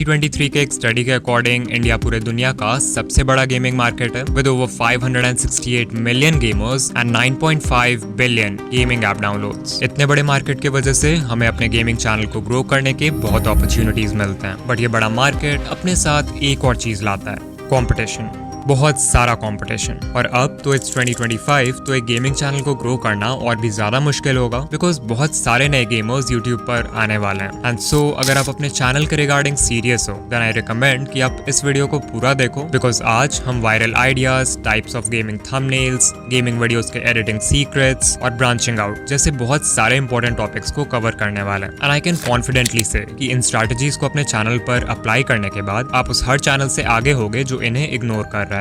2023 के एक स्टडी के अकॉर्डिंग इंडिया पूरे दुनिया का सबसे बड़ा गेमिंग मार्केट है with over 568 million gamers and 9.5 billion gaming app downloads. इतने बड़े मार्केट की वजह से हमें अपने गेमिंग चैनल को ग्रो करने के बहुत अपॉर्चुनिटीज मिलते हैं, बट ये बड़ा मार्केट अपने साथ एक और चीज लाता है, कंपटीशन। बहुत सारा कंपटीशन। और अब तो इट्स 2025, तो एक गेमिंग चैनल को ग्रो करना और भी ज्यादा मुश्किल होगा बिकॉज बहुत सारे नए गेमर्स यूट्यूब पर आने वाले हैं। एंड सो अगर आप अपने चैनल के रिगार्डिंग सीरियस हो देन आई रिकमेंड कि आप इस वीडियो को पूरा देखो बिकॉज आज हम viral ideas, types of gaming thumbnails, gaming videos के एडिटिंग सीक्रेट्स और ब्रांचिंग आउट जैसे बहुत सारे इंपॉर्टेंट टॉपिक्स को कवर करने वाले हैं। एंड आई कैन कॉन्फिडेंटली से कि इन स्ट्रैटेजीज को अपने चैनल पर अप्लाई करने के बाद आप उस हर चैनल से आगे होगे जो इन्हें इग्नोर कर रहा है।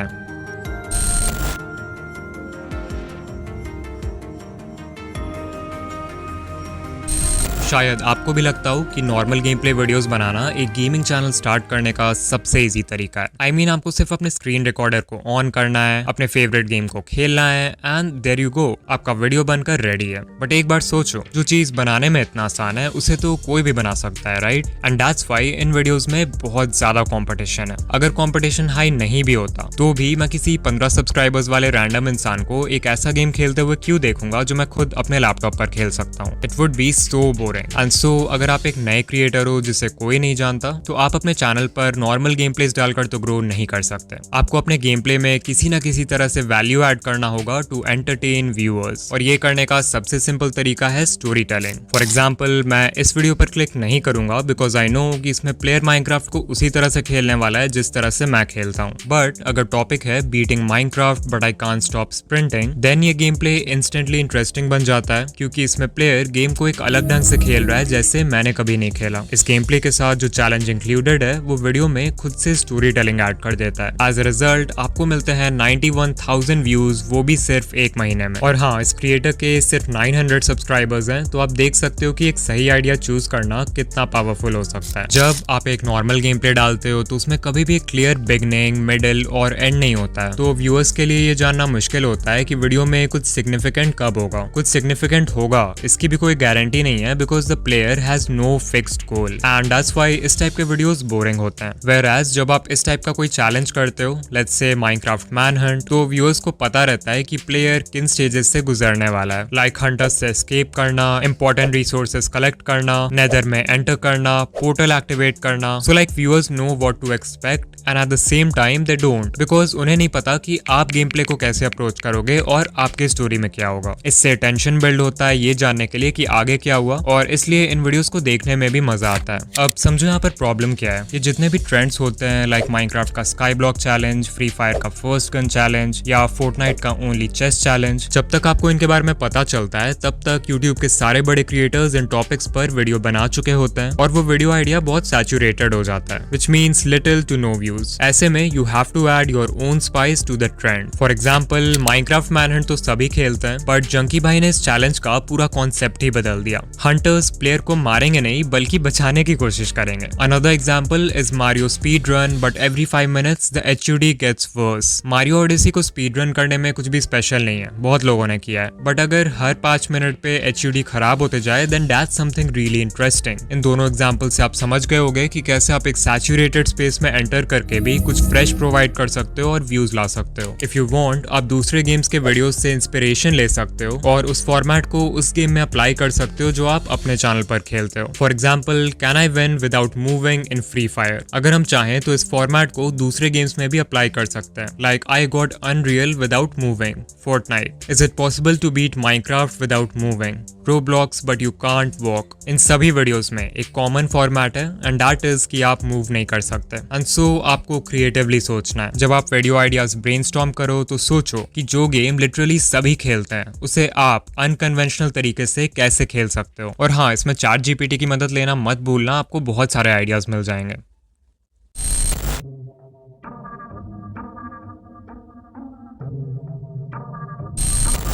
शायद आपको भी लगता हो कि नॉर्मल गेम प्ले वीडियोस बनाना एक गेमिंग चैनल स्टार्ट करने का सबसे इजी तरीका है। आई मीन आपको सिर्फ अपने स्क्रीन रिकॉर्डर को ऑन करना है, अपने फेवरेट गेम को खेलना है एंड देयर यू गो, आपका वीडियो बनकर रेडी है। बट एक बार सोचो, जो चीज बनाने में इतना आसान है उसे तो कोई भी बना सकता है, right? And that's why in videos में बहुत ज्यादा कंपटीशन है। अगर कंपटीशन हाई नहीं भी होता तो भी मैं किसी 15 सब्सक्राइबर्स वाले रैंडम इंसान को एक ऐसा गेम खेलते हुए क्यों देखूंगा जो मैं खुद अपने लैपटॉप पर खेल सकता हूँ। It would be so boring. And so अगर आप एक नए क्रिएटर हो जिसे कोई नहीं जानता तो आप अपने चैनल पर नॉर्मल गेम प्लेस डालकर तो ग्रो नहीं कर सकते। आपको अपने गेम प्ले में किसी ना किसी तरह से वैल्यू ऐड करना होगा टू एंटरटेन व्यूअर्स, और ये करने का सबसे सिंपल तरीका है स्टोरी टेलिंग। फॉर एग्जाम्पल, मैं इस वीडियो पर क्लिक नहीं करूंगा बिकॉज आई नो कि इसमें प्लेयर माइनक्राफ्ट को उसी तरह से खेलने वाला है जिस तरह से मैं खेलता हूँ। बट अगर टॉपिक है beating Minecraft but I can't stop sprinting, then ये गेम प्ले इंस्टेंटली इंटरेस्टिंग बन जाता है क्योंकि इसमें प्लेयर गेम को एक अलग ढंग से खेल रहा है जैसे मैंने कभी नहीं खेला। इस गेम प्ले के साथ जो चैलेंज इंक्लूडेड है वो वीडियो में खुद से स्टोरी टेलिंग ऐड कर देता है। एज अ रिजल्ट आपको मिलते हैं 91,000 व्यूज, वो भी सिर्फ एक महीने में। और हाँ, इस क्रिएटर के सिर्फ 900 सब्सक्राइबर्स हैं, तो आप देख सकते हो कि एक सही आइडिया चूज करना कितना पावरफुल हो सकता है। जब आप एक नॉर्मल गेम प्ले डालते हो तो उसमें कभी भी एक क्लियर बिगनिंग, मिडिल और एंड नहीं होता है, तो व्यूअर्स के लिए ये जानना मुश्किल होता है कि वीडियो में कुछ सिग्निफिकेंट कब होगा। कुछ सिग्निफिकेंट होगा इसकी भी कोई गारंटी नहीं है because the player has no fixed goal and that's why इस टाइप के वीडियोस बोरिंग होते हैं। Whereas जब आप इस टाइप का कोई चैलेंज करते हो, लेट्स से माइनक्राफ्ट मैनहंट, तो व्यूअर्स को पता रहता है कि प्लेयर किन स्टेजेस से गुजरने वाला है, लाइक हंटर्स से एस्केप करना, इंपॉर्टेंट रिसोर्सेस कलेक्ट करना, नेदर में एंटर करना, पोर्टल एक्टिवेट करना। So like viewers know what to expect and at the same time they don't, because उन्हें नहीं पता कि आप गेम प्ले को कैसे अप्रोच करोगे और आपके स्टोरी में क्या होगा। इससे टेंशन बिल्ड होता है ये जानने के लिए कि आगे क्या हुआ, और इसलिए इन वीडियोस को देखने में भी मजा आता है। अब समझो यहाँ पर प्रॉब्लम क्या है। ये जितने भी ट्रेंड्स होते हैं लाइक माइनक्राफ्ट का sky block challenge, free fire का फर्स्ट गन चैलेंज या फोर्टनाइट का ओनली चेस्ट चैलेंज, जब तक आपको इनके बारे में पता चलता है तब तक यूट्यूब के सारे बड़े क्रिएटर्स इन टॉपिक्स पर वीडियो बना चुके होते हैं और वो वीडियो आइडिया बहुत सैचुरेटेड हो जाता है, which means little to no views. ऐसे में you have to add your own spice to the trend. For example, Minecraft manhunt तो सभी खेलते हैं बट जंकी भाई ने इस चैलेंज का पूरा कॉन्सेप्ट ही बदल दिया। हंटर्स प्लेयर को मारेंगे नहीं बल्कि बचाने की कोशिश करेंगे। Another example is Mario speedrun, but every 5 minutes the HUD gets worse. Mario Odyssey को speedrun करने में कुछ भी स्पेशल नहीं है, बहुत लोगों ने किया है, बट अगर हर 5 मिनट पे HUD खराब होते जाए then that's something really interesting. इन दोनों एग्जाम्पल से आप समझ गए होंगे कि कैसे आप एक सैचुरेटेड स्पेस में एंटर करके भी कुछ फ्रेश प्रोवाइड कर सकते हो और व्यूज ला सकते हो। इफ यू वांट, आप दूसरे गेम्स के वीडियोस से इंस्पिरेशन ले सकते हो और उस फॉर्मेट को उस गेम में अप्लाई कर सकते हो जो आप अपने चैनल पर खेलते हो। For example, can I win without moving in free fire? अगर हम चाहें तो इस फॉर्मेट को दूसरे गेम्स में भी अप्लाई कर सकते हैं, like I got unreal without moving, Fortnite. Is it possible to beat Minecraft without moving? Roblox but you can't walk. इन सभी वीडियोस में एक कॉमन फॉर्मेट है एंड दैट इज कि आप मूव नहीं कर सकते। एंड सो आपको क्रिएटिवली सोचना है। जब आप वीडियो आइडियाज ब्रेनस्टॉर्म करो तो सोचो कि जो गेम लिटरली सभी खेलते हैं उसे आप अनकन्वेंशनल तरीके से कैसे खेल सकते हो। और हाँ, इसमें चैट जीपीटी की मदद लेना मत भूलना, आपको बहुत सारे आइडियाज मिल जाएंगे।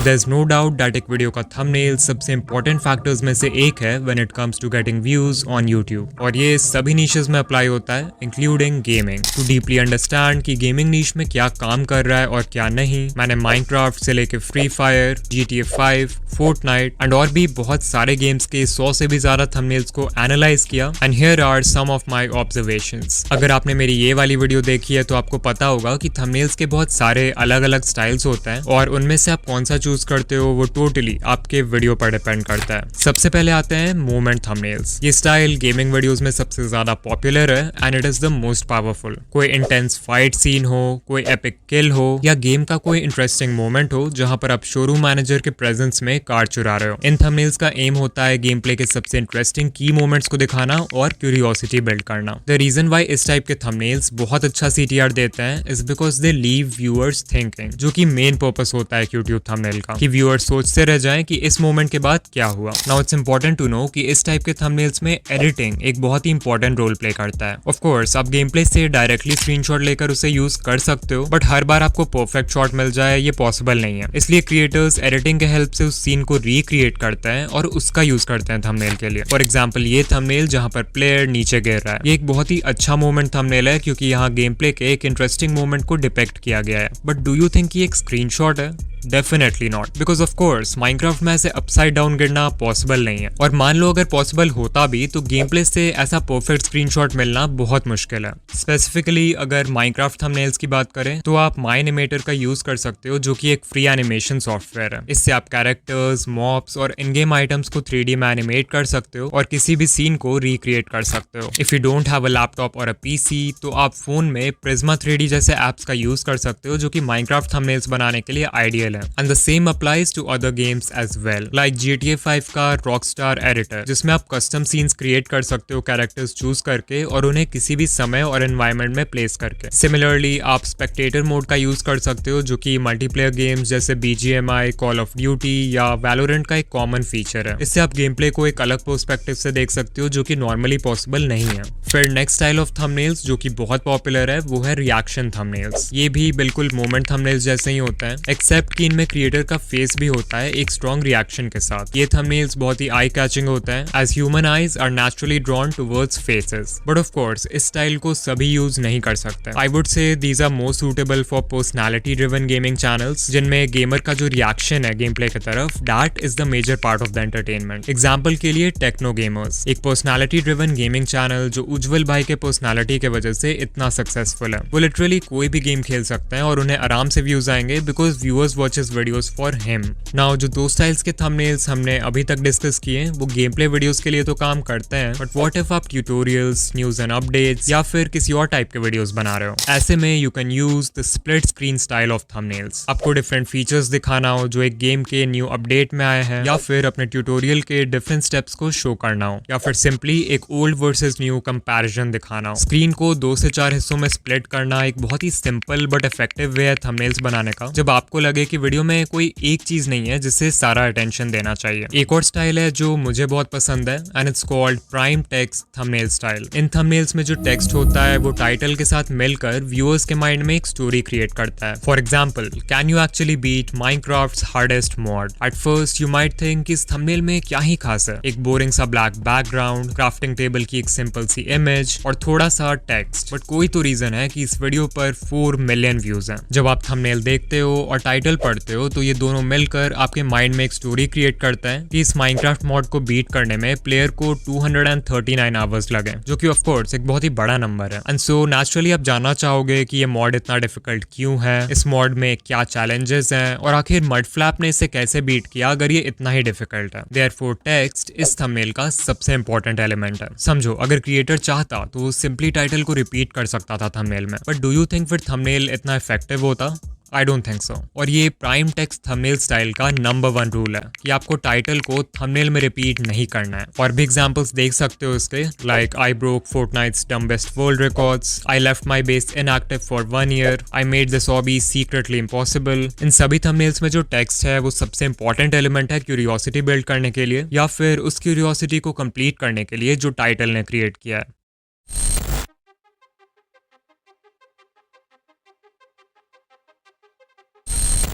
There's no doubt that एक वीडियो का थंबनेल सबसे इंपॉर्टेंट फैक्टर्स में से एक है when it comes to getting views on YouTube, और ये सभी नीशेस में अप्लाई होता है including gaming. To deeply understand कि गेमिंग नीश में क्या काम कर रहा है और क्या नहीं, मैंने माइनक्राफ्ट से लेके Free Fire, GTA 5, Fortnite and और भी बहुत सारे गेम्स के 100 से भी ज्यादा थंबनेल्स को एनालाइज किया and here are some of my observations. अगर आपने मेरी ये वाली वीडियो देखी है तो आपको पता होगा कि थंबनेल्स के बहुत सारे अलग अलग स्टाइल्स होते हैं और उनमें से आप कौन सा चूज करते हो वो टोटली आपके वीडियो पर डिपेंड करता है। सबसे पहले आते हैं मोमेंट थंबनेल्स। ये स्टाइल गेमिंग वीडियोस में सबसे ज्यादा पॉपुलर है and it is the most powerful. कोई इंटेंस फाइट सीन हो, कोई एपिक किल हो या गेम का कोई इंटरेस्टिंग मोमेंट हो जहां पर आप शोरूम मैनेजर के प्रेजेंस में कार चुरा रहे हो। इन थंबनेल्स का एम होता है गेम प्ले के सबसे इंटरेस्टिंग की मोमेंट्स को दिखाना और क्यूरियोसिटी बिल्ड करना। द रीजन वाई इस टाइप के थंबनेल्स बहुत अच्छा CTR देते हैं is because they leave viewers thinking, जो कि मेन पर्पस होता है यूट्यूब थंबनेल का, कि व्यूअर्स सोचते रह जाएं कि इस मोमेंट के बाद क्या हुआ। Now it's important to know कि इस टाइप के थंबनेल्स में एडिटिंग एक बहुत ही इंपॉर्टेंट रोल प्ले करता है। ऑफ कोर्स आप गेम प्ले से डायरेक्टली स्क्रीनशॉट लेकर उसे यूज कर सकते हो, बट हर बार आपको परफेक्ट शॉट मिल जाए ये पॉसिबल नहीं है। इसलिए क्रिएटर्स एडिटिंग के हेल्प से उस सीन को रिक्रिएट करते हैं और उसका यूज करते हैं थंबनेल के लिए। फॉर एग्जांपल ये थंबनेल जहां पर प्लेयर नीचे गिर रहा है, ये एक बहुत ही अच्छा मोमेंट थंबनेल है क्योंकि यहाँ गेम प्ले के एक इंटरेस्टिंग मोमेंट को डिपेक्ट किया गया है। बट डू यू थिंक ये एक स्क्रीनशॉट है? Definitely not, because of course Minecraft में ऐसे अपसाइड डाउन गिरना पॉसिबल नहीं है, और मान लो अगर पॉसिबल होता भी तो गेम प्ले से ऐसा परफेक्ट स्क्रीनशॉट मिलना बहुत मुश्किल है। स्पेसिफिकली अगर माइनक्राफ्ट थंबनेल्स की बात करें तो आप माइनिमेटर का यूज कर सकते हो, जो कि एक फ्री एनिमेशन सॉफ्टवेयर है। इससे आप कैरेक्टर्स, मॉब्स और इन गेम आइटम्स को 3D में एनिमेट कर सकते हो और किसी भी सीन को रिक्रिएट कर सकते हो। If you don't have a laptop और अ PC तो आप फोन में प्रिज्मा 3D जैसे एप्स का यूज कर सकते हो, जो कि माइनक्राफ्ट थंबनेल्स बनाने के लिए ideal. And the same applies to other games as well, like GTA 5 का Rockstar Editor, जिसमें आप कस्टम सीन्स क्रिएट कर सकते हो कैरेक्टर्स चूज करके और उन्हें किसी भी समय और एनवायरनमेंट में प्लेस करके। सिमिलरली आप स्पेक्टेटर मोड का यूज कर सकते हो, जो कि मल्टीप्लेयर गेम्स जैसे BGMI, कॉल ऑफ ड्यूटी या वैलोरेंट का एक कॉमन फीचर है। इससे आप गेम प्ले को एक अलग पर्सपेक्टिव से देख सकते हो, जो कि नॉर्मली पॉसिबल नहीं है। फिर नेक्स्ट स्टाइल ऑफ थंबनेल्स जो कि बहुत पॉपुलर है वो है रिएक्शन थंबनेल्स। ये भी बिल्कुल मोमेंट थंबनेल्स जैसे ही होता है, एक्सेप्ट कि इनमें क्रिएटर का फेस भी होता है एक स्ट्रॉन्ग रिएक्शन के साथ। ये थंबनेल्स बहुत ही आई कैचिंग होता है as human eyes are naturally drawn towards faces. But of course इस स्टाइल को सभी यूज नहीं कर सकते। I would say these are more suitable for personality driven gaming channels, जिनमें गेमर का जो रिएक्शन है गेम प्ले की तरफ, that is the major part of the entertainment. Example के लिए टेक्नो गेमर्स, एक पर्सनैलिटी ड्रिवन गेमिंग चैनल जो उज्जवल भाई के पर्सनैलिटी के वजह से इतना सक्सेसफुल है। वो लिटरली कोई भी गेम खेल सकते हैं और उन्हें आराम से व्यूज आएंगे because viewers watches videos for him. Now जो दो स्टाइल्स के थंबनेल्स हमने अभी तक डिस्कस किए वो गेम प्ले वीडियोस के लिए तो काम करते हैं, बट व्हाट इफ आप ट्यूटोरियल्स, न्यूज एंड अपडेट्स या फिर किसी और टाइप के वीडियोस बना रहे हो? ऐसे में you can use the split screen style of thumbnails. आपको डिफरेंट फीचर्स दिखाना हो जो एक गेम के न्यू अपडेट में आए हैं, या फिर अपने ट्यूटोरियल के डिफरेंट स्टेप्स को शो करना हो, या फिर सिंपली एक ओल्ड वर्सेस न्यू कंपैरिजन दिखाना हो। स्क्रीन को 2 से 4 हिस्सों में स्प्लिट करना एक बहुत ही सिंपल बट इफेक्टिव वे है थंबनेल्स बनाने का, जब आपको लगे कि वीडियो में कोई एक चीज नहीं है जिससे सारा अटेंशन देना चाहिए। एक और स्टाइल है जो मुझे बहुत पसंद है and it's called prime text thumbnail style. In thumbnails में जो टेक्स्ट होता है वो टाइटल के साथ मिलकर व्यूअर्स के माइंड में एक स्टोरी क्रिएट करता है। For example, can you actually beat Minecraft's hardest mod? At first you might think इस थंबनेल में क्या ही खास है, एक बोरिंग सा ब्लैक बैकग्राउंड, क्राफ्टिंग टेबल की एक सिंपल सी इमेज और थोड़ा सा टेक्स्ट, बट कोई तो रीजन है कि इस वीडियो पर 4 मिलियन व्यूज हैं। जब आप थंबनेल देखते हो और टाइटल पढ़ते हो तो ये दोनों मिलकर आपके माइंड में एक स्टोरी क्रिएट करता है कि इस माइनक्राफ्ट मॉड को बीट करने में प्लेयर को 239 आवर्स लगे, जो कि ऑफ कोर्स एक बहुत ही बड़ा नंबर है। एंड सो नेचुरली आप जानना चाहोगे कि ये मॉड इतना डिफिकल्ट क्यों है, इस मॉड में क्या चैलेंजेस हैं और आखिर मडफ्लैप ने इसे कैसे बीट किया अगर ये इतना ही डिफिकल्ट है। देयरफॉर टेक्स्ट इस थंबनेल का सबसे इंपॉर्टेंट एलिमेंट है। समझो, अगर क्रिएटर चाहता तो वो सिंपली टाइटल को रिपीट कर सकता था थंबनेल में, बट डू यू थिंक फिर थंबनेल इतना इफेक्टिव होता? I don't think so. और ये प्राइम टेक्स्ट थंबनेल स्टाइल का नंबर 1 रूल है कि आपको टाइटल को थंबनेल में रिपीट नहीं करना है। और भी एग्जांपल्स देख सकते हो इसके, like I broke Fortnite's dumbest world records, I left my base inactive for 1 year, I made this hobby secretly impossible. इन सभी थंबनेल्स में जो टेक्स्ट है वो सबसे इंपॉर्टेंट एलिमेंट है क्यूरियोसिटी बिल्ड करने के लिए, या फिर उस क्यूरियोसिटी को कंप्लीट करने के लिए जो टाइटल ने क्रिएट किया है।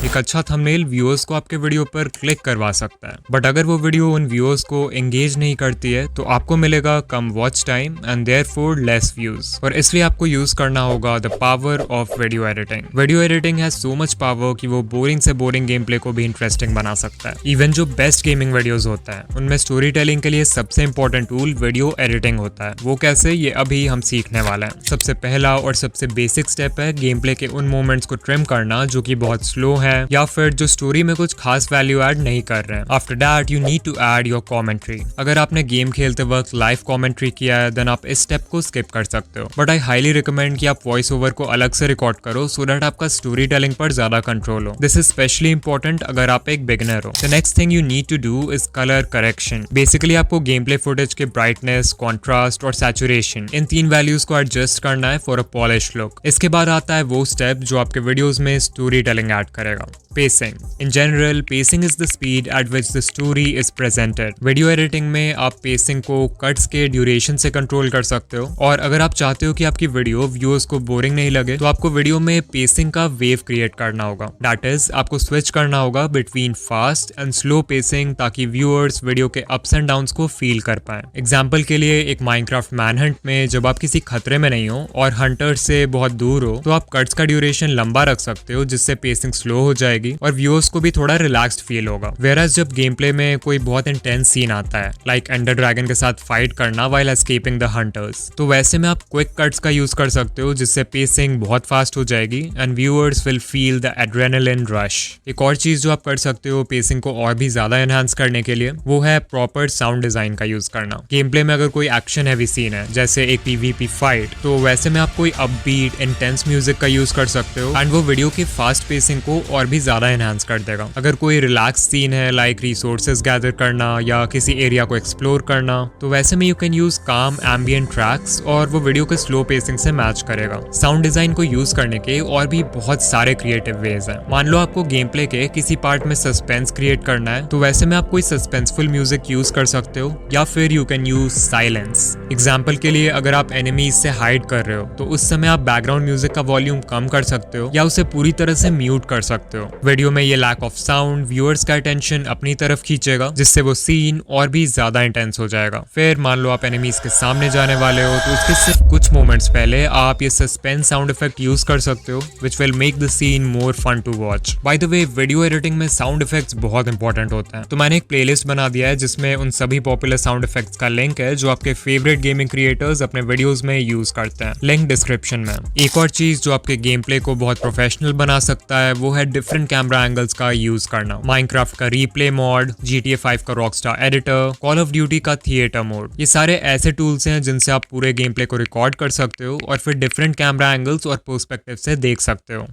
एक अच्छा थंबनेल व्यूअर्स को आपके वीडियो पर क्लिक करवा सकता है, बट अगर वो वीडियो उन व्यूअर्स को एंगेज नहीं करती है तो आपको मिलेगा कम watch time and therefore less views. और इसलिए आपको यूज करना होगा the power of video editing. Video editing has so much power कि वो बोरिंग से बोरिंग गेम प्ले को भी इंटरेस्टिंग बना सकता है। इवन जो बेस्ट गेमिंग वीडियोस होता है उनमें स्टोरी टेलिंग के लिए सबसे इंपॉर्टेंट टूल वीडियो एडिटिंग होता है। वो कैसे, ये अभी हम सीखने वाले हैं। सबसे पहला और सबसे बेसिक स्टेप है गेम प्ले के उन मोमेंट्स को ट्रिम करना जो कि बहुत स्लो है या फिर जो स्टोरी में कुछ खास वैल्यू ऐड नहीं कर रहे हैं। After that you need to add your commentary. अगर आपने गेम खेलते वक्त लाइव कमेंट्री किया है देन आप इस स्टेप को स्किप कर सकते हो, बट आई हाईली रिकमेंड कि आप वॉइस ओवर को अलग से रिकॉर्ड करो सो दैट आपका स्टोरी टेलिंग पर ज्यादा कंट्रोल हो। दिस इज स्पेशली इंपॉर्टेंट अगर आप एक बिगिनर हो। The next thing you need to do is colour correction. Basically आपको गेम प्ले फुटेज के ब्राइटनेस, कॉन्ट्रास्ट और सैचुरेशन इन 3 वैल्यूज को एडजस्ट करना है फॉर अ पॉलिश लुक। इसके बाद आता है वो स्टेप जो आपके वीडियोस में स्टोरी टेलिंग ऐड करेगा, pacing. In general, pacing is the speed at which the story is presented. Video editing में आप pacing को कट्स के ड्यूरेशन से कंट्रोल कर सकते हो, और अगर आप चाहते हो कि आपकी वीडियो व्यूअर्स को बोरिंग नहीं लगे तो आपको वीडियो में pacing का वेव क्रिएट करना होगा। That is, आपको स्विच करना होगा between fast and slow pacing ताकि व्यूअर्स वीडियो के अप्स एंड डाउन्स को फील कर पाए। एग्जाम्पल के लिए एक माइनक्राफ्ट मैनहंट में जब आप किसी खतरे में नहीं हो और हंटर से बहुत दूर हो तो आप कट्स का ड्यूरेशन लंबा रख सकते हो जिससे पेसिंग स्लो हो जाएगी और व्यूअर्स को भी थोड़ा रिलैक्स्ड फील होगा। वेराज जब गेम प्ले में कोई बहुत इंटेंस सीन आता है लाइक एंडर ड्रैगन के साथ फाइट करना व्हाइल एस्केपिंग द हंटर्स, तो वैसे में आप क्विक कट्स का यूज कर सकते हो जिससे पेसिंग बहुत फास्ट हो जाएगी and viewers will feel the adrenaline rush. एक और चीज जो आप कर सकते हो पेसिंग को और भी ज्यादा एनहांस करने के लिए वो है प्रॉपर साउंड डिजाइन का यूज करना। गेम प्ले में अगर कोई एक्शन हैवी सीन है जैसे एक पीवीपी फाइट, तो वैसे में आप कोई अपबीट इंटेंस म्यूजिक का यूज कर सकते हो एंड वो वीडियो की फास्ट पेसिंग को और भी ज्यादा एनहांस कर देगा। अगर कोई रिलैक्स सीन है लाइक रिसोर्सेज गैदर करना या किसी एरिया को एक्सप्लोर करना, तो वैसे में यू कैन यूज काम एम्बिएंट ट्रैक्स और वो वीडियो के स्लो पेसिंग से मैच करेगा। साउंड डिजाइन को यूज करने के और भी बहुत सारे क्रिएटिव वेज हैं। मान लो आपको गेम प्ले के किसी पार्ट में सस्पेंस क्रिएट करना है तो वैसे में आप कोई सस्पेंसफुल म्यूजिक यूज कर सकते हो या फिर you can use silence. Example के लिए अगर आप एनिमीज से हाइड कर रहे हो तो उस समय आप बैकग्राउंड म्यूजिक का वॉल्यूम कम कर सकते हो या उसे पूरी तरह से म्यूट कर सकते हो। वीडियो में ये लैक ऑफ साउंड व्यूअर्स का अटेंशन अपनी तरफ खींचेगा जिससे वो सीन और भी ज्यादा इंटेंस हो जाएगा। फिर मान लो आप एनिमीज के सामने जाने वाले हो तो उसके सिर्फ कुछ मोमेंट्स पहले आप ये सस्पेंस साउंड इफेक्ट यूज कर सकते हो which will make the scene more fun to watch. By the way, video editing में साउंड इफेक्ट्स बहुत इंपॉर्टेंट होते हैं, तो मैंने एक प्लेलिस्ट बना दिया है जिसमें उन सभी पॉपुलर साउंड इफेक्ट्स का लिंक है जो आपके फेवरेट गेमिंग क्रिएटर्स अपने वीडियोस में यूज करते हैं। लिंक डिस्क्रिप्शन में। एक और चीज जो आपके गेम प्ले को बहुत प्रोफेशनल बना सकता है वो है डिफरेंट कैमरा एंगल्स का यूज करना। माइनक्राफ्ट का रीप्ले मॉड, GTA 5 का Rockstar editor, call of duty का थिएटर मोड, ये सारे ऐसे टूल्स हैं जिनसे आप पूरे गेम प्ले को रिकॉर्ड कर सकते हो और फिर डिफरेंट कैमरा एंगल्स और पर्सपेक्टिव से देख सकते हो।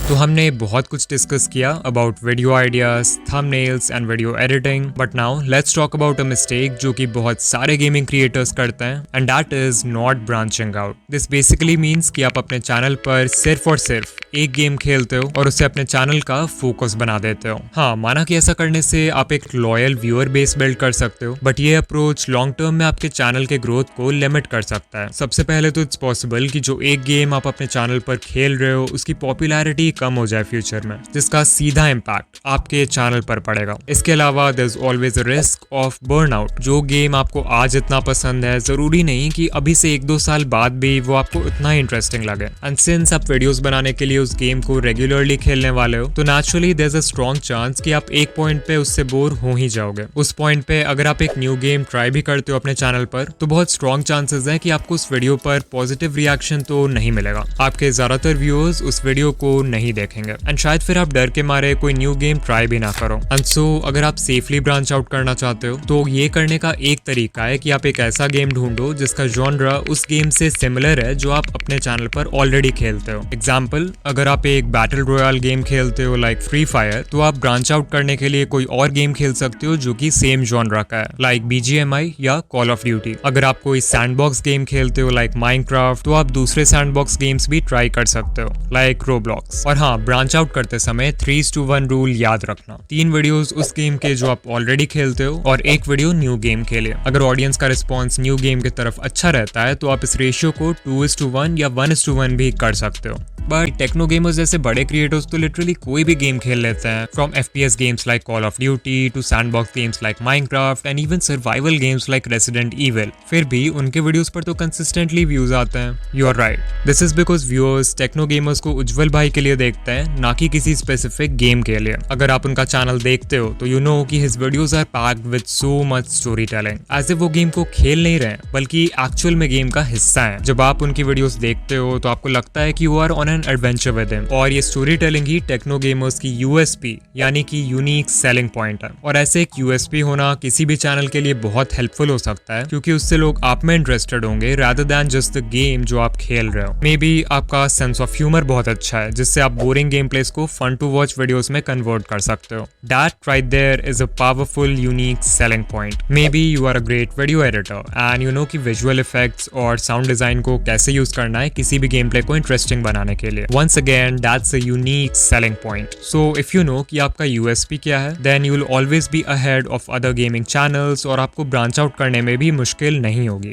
तो हमने बहुत कुछ डिस्कस किया about video ideas, thumbnails and video editing, but now let's talk about a mistake जो कि बहुत सारे गेमिंग क्रिएटर्स करते हैं and that is not branching out. This basically means कि आप अपने चैनल पर सिर्फ और सिर्फ एक गेम खेलते हो और उसे अपने चैनल का फोकस बना देते हो। हाँ, माना कि ऐसा करने से आप एक लॉयल व्यूअर बेस बिल्ड कर सकते हो, बट ये अप्रोच लॉन्ग टर्म में आपके चैनल के ग्रोथ को लिमिट कर सकता है। सबसे पहले तो इट्स पॉसिबल कि जो एक गेम आप अपने चैनल पर खेल रहे हो उसकी पॉपुलैरिटी कम हो जाए फ्यूचर में, जिसका सीधा इम्पैक्ट आपके चैनल पर पड़ेगा। इसके अलावा there is always a risk of burnout. जो गेम आपको आज इतना पसंद है जरूरी नहीं कि अभी से 1-2 साल बाद भी वो आपको इतना इंटरेस्टिंग लगे। एंड सिंस आप वीडियोस बनाने के लिए उस गेम को रेगुलरली खेलने वाले हो तो naturally there is a strong chance कि आप एक पॉइंट पे उससे बोर हो ही जाओगे। उस पॉइंट पे अगर आप एक न्यू गेम ट्राई भी करते हो अपने चैनल पर तो बहुत स्ट्रॉन्ग चांसेस है कि आपको उस वीडियो पर पॉजिटिव रिएक्शन तो नहीं मिलेगा। आपके ज्यादातर व्यूअर्स उस वीडियो को नहीं देखेंगे एंड शायद फिर आप डर के मारे कोई न्यू गेम ट्राई भी ना करो। एंड सो अगर आप सेफली ब्रांच आउट करना चाहते हो तो ये करने का एक तरीका है कि आप एक ऐसा गेम ढूंढो जिसका जॉनरा उस गेम से सिमिलर है जो आप अपने चैनल पर ऑलरेडी खेलते हो। एग्जाम्पल, अगर आप एक बैटल रॉयल गेम खेलते हो लाइक फ्री फायर, तो आप ब्रांच आउट करने के लिए कोई और गेम खेल सकते हो जो कि सेम जॉनरा का है लाइक BGMI या कॉल ऑफ ड्यूटी। अगर आप कोई सैंडबॉक्स गेम खेलते हो लाइक माइनक्राफ्ट, तो आप दूसरे सैंडबॉक्स गेम्स भी ट्राई कर सकते हो लाइक रोब्लॉक्स। और हाँ, ब्रांच आउट करते समय 3:1 रूल याद रखना। 3 वीडियोस उस गेम के जो आप ऑलरेडी खेलते हो और 1 वीडियो न्यू गेम के लिए। अगर ऑडियंस का रिस्पॉन्स न्यू गेम की तरफ अच्छा रहता है तो आप इस रेशियो को 2:1 या 1:1 भी कर सकते हो। बट टेक्नो गेमर्स जैसे बड़े क्रिएटर्स तो लिटरली कोई भी गेम खेल लेते हैं, from FPS games like Call of Duty to sandbox games like Minecraft and even survival games like Resident Evil. फिर भी उनके वीडियोस पर तो कंसिस्टेंटली व्यूज आते हैं। You are right, this is because viewers Techno Gamerz को उज्जवल भाई के लिए देखते हैं, ना कि किसी स्पेसिफिक गेम के लिए। अगर आप उनका चैनल देखते हो तो यू नो कि his videos are packed with so much story telling, as if वो गेम को खेल नहीं रहे हैं बल्कि एक्चुअल में गेम का हिस्सा है। जब आप उनकी वीडियोस देखते हो तो आपको लगता है कि you are on an adventure with him, और ये स्टोरी टेलिंग ही टेक्नो गेमर्स की USP यानी कि यूनिक सेलिंग पॉइंट है। और ऐसे एक USP होना किसी भी चैनल के लिए बहुत हेल्पफुल हो सकता है, क्योंकि उससे लोग आप में इंटरेस्टेड होंगे rather than just the game जो आप खेल रहे हो। मे बी आपका सेंस ऑफ ह्यूमर बहुत अच्छा है, जिससे आप बोरिंग गेम प्लेस को फन टू वॉच वीडियोस में कन्वर्ट कर सकते हो। That right there is a powerful unique selling point. Maybe you are a great video editor and you know कि विजुअल इफेक्ट्स और साउंड डिजाइन को कैसे use करना है किसी भी गेम प्ले को इंटरेस्टिंग बनाने के लिए। Once again that's a unique selling point. So if you know कि आपका USP क्या है, then you will always be ahead of other gaming channels और आपको ब्रांच आउट करने में भी मुश्किल नहीं होगी।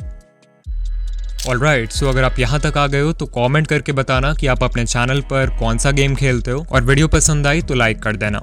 ऑलराइट, सो अगर आप यहाँ तक आ गए हो तो कमेंट करके बताना कि आप अपने चैनल पर कौन सा गेम खेलते हो, और वीडियो पसंद आई तो लाइक कर देना।